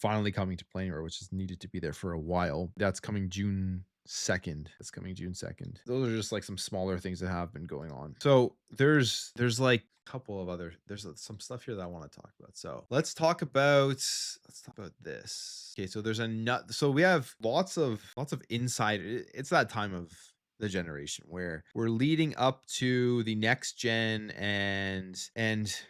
finally coming to Play Anywhere, which has needed to be there for a while. That's coming June 2nd. That's coming June 2nd. Those are just like some smaller things that have been going on. So there's like a couple of other, there's some stuff here that I want to talk about. So let's talk about this. Okay, so there's a nut. So we have lots of inside. It's that time of the generation where we're leading up to the next gen, and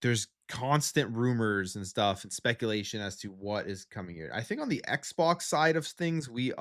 there's constant rumors and stuff and speculation as to what is coming here. I think on the Xbox side of things, we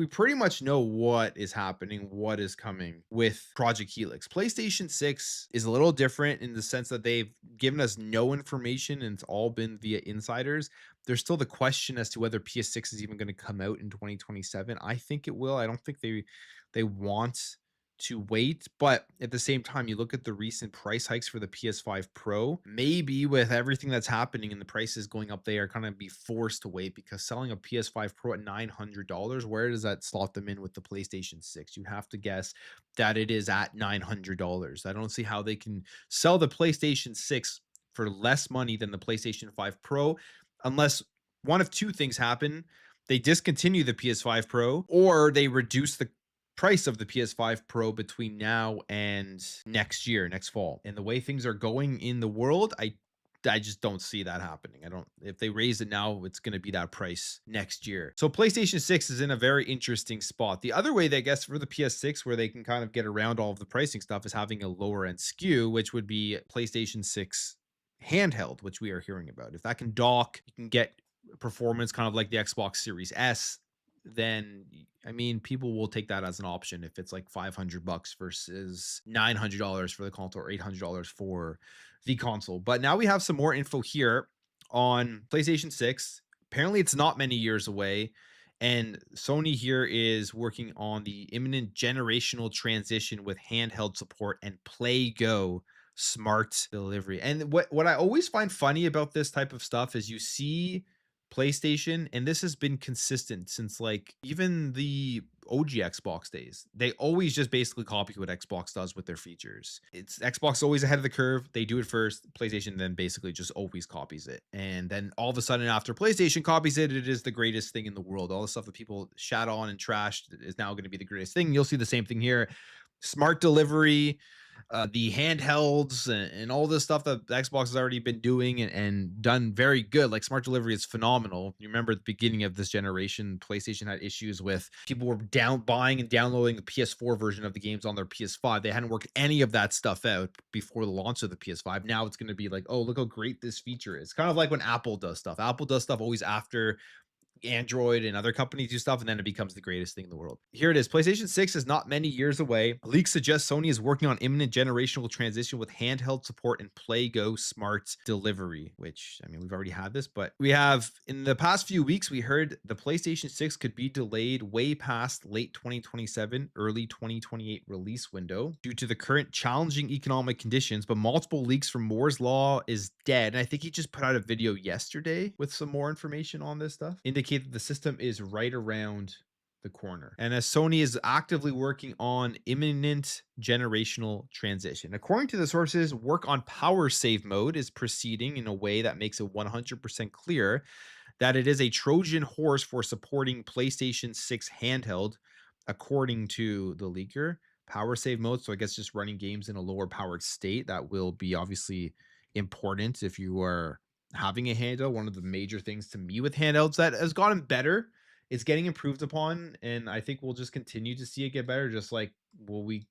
pretty much know what is happening, what is coming with Project Helix. PlayStation 6 is a little different in the sense that they've given us no information and it's all been via insiders. There's still the question as to whether PS6 is even going to come out in 2027. I think it will. I don't think they want to wait, but at the same time, you look at the recent price hikes for the PS5 Pro. Maybe with everything that's happening and the prices going up, they are kind of be forced to wait, because selling a PS5 Pro at $900, where does that slot them in with the PlayStation 6? You have to guess that it is at $900. I don't see how they can sell the PlayStation 6 for less money than the PlayStation 5 Pro, unless one of two things happen. They discontinue the PS5 Pro, or they reduce the price of the PS5 Pro between now and next year, next fall. And the way things are going in the world, I just don't see that happening. I don't, if they raise it now, it's going to be that price next year. So PlayStation 6 is in a very interesting spot. The other way, I guess, for the PS6, where they can kind of get around all of the pricing stuff, is having a lower end SKU, which would be PlayStation 6 handheld, which we are hearing about. If that can dock, you can get performance kind of like the Xbox Series S, then I mean, people will take that as an option if it's like $500 versus $900 for the console, or $800 for the console. But now we have some more info here on PlayStation 6. Apparently, it's not many years away. And Sony here is working on the imminent generational transition with handheld support and PlayGo smart delivery. And what I always find funny about this type of stuff is you see PlayStation, and this has been consistent since like even the OG Xbox days. They always just basically copy what Xbox does with their features. It's Xbox always ahead of the curve. They do it first. PlayStation then basically just always copies it. And then all of a sudden, after PlayStation copies it, it is the greatest thing in the world. All the stuff that people shat on and trashed is now going to be the greatest thing. You'll see the same thing here. Smart delivery, the handhelds, and all this stuff that Xbox has already been doing and done very good. Like smart delivery is phenomenal. You remember at the beginning of this generation, PlayStation had issues with people were buying and downloading the PS4 version of the games on their PS5. They hadn't worked any of that stuff out before the launch of the PS5. Now it's going to be like, oh, look how great this feature is. Kind of like when Apple does stuff. Apple does stuff always after Android and other companies do stuff, and then it becomes the greatest thing in the world. Here it is. PlayStation 6 is not many years away. Leaks suggest Sony is working on imminent generational transition with handheld support and PlayGo smart delivery, which, I mean, we've already had this, but we have, in the past few weeks, we heard the PlayStation 6 could be delayed way past late 2027, early 2028 release window due to the current challenging economic conditions, but multiple leaks from Moore's Law is dead. And I think he just put out a video yesterday with some more information on this stuff, indicate that the system is right around the corner. And as Sony is actively working on imminent generational transition. According to the sources, work on power save mode is proceeding in a way that makes it 100% clear that it is a Trojan horse for supporting PlayStation 6 handheld, according to the leaker. Power save mode, so I guess just running games in a lower powered state, that will be obviously important if you are having a handheld. One of the major things to me with handhelds that has gotten better, it's getting improved upon, and I think we'll just continue to see it get better, just like what we've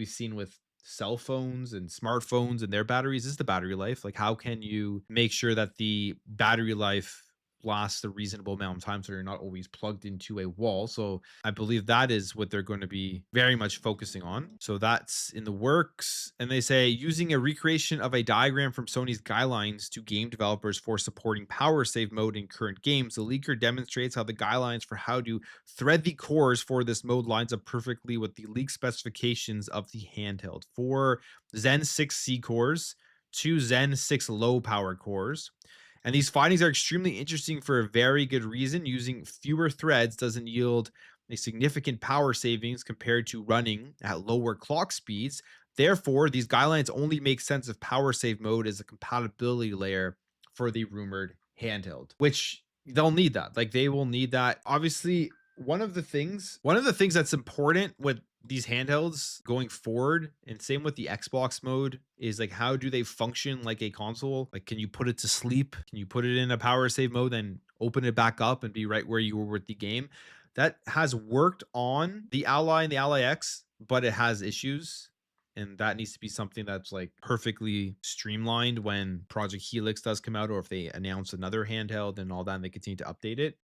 seen with cell phones and smartphones and their batteries is the battery life. Like, how can you make sure that the battery life lasts a reasonable amount of time so you're not always plugged into a wall? So I believe that is what they're going to be very much focusing on. So that's in the works. And they say using a recreation of a diagram from Sony's guidelines to game developers for supporting power save mode in current games, the leaker demonstrates how the guidelines for how to thread the cores for this mode lines up perfectly with the leak specifications of the handheld. 4 Zen 6C cores, 2 Zen 6 low power cores. And these findings are extremely interesting for a very good reason. Using fewer threads doesn't yield a significant power savings compared to running at lower clock speeds. Therefore, these guidelines only make sense if power save mode is a compatibility layer for the rumored handheld, which, They'll need that. Like, they will need that. Obviously, one of the things that's important with these handhelds going forward, and same with the Xbox mode, is like how do they function like a console? Like, can you put it to sleep? Can you put it in a power save mode, then open it back up and be right where you were with the game? That has worked on the Ally and the Ally X, but it has issues. And that needs to be something that's like perfectly streamlined when Project Helix does come out, or if they announce another handheld and all that, and they continue to update it.